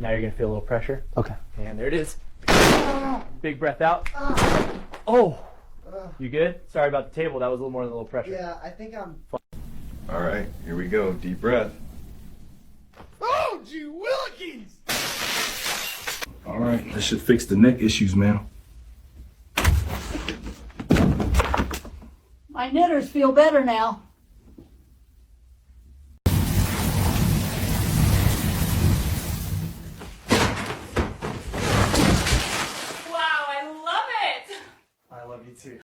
Now you're gonna feel a little pressure. Okay. And there it is. Big breath out. Oh, you good? Sorry about the table. That was a little more than a little pressure. Yeah, I think I'm. All right, here we go. Deep breath. Oh, gee willikins! All right, that should fix the neck issues, man. My knitters feel better now. I love you too.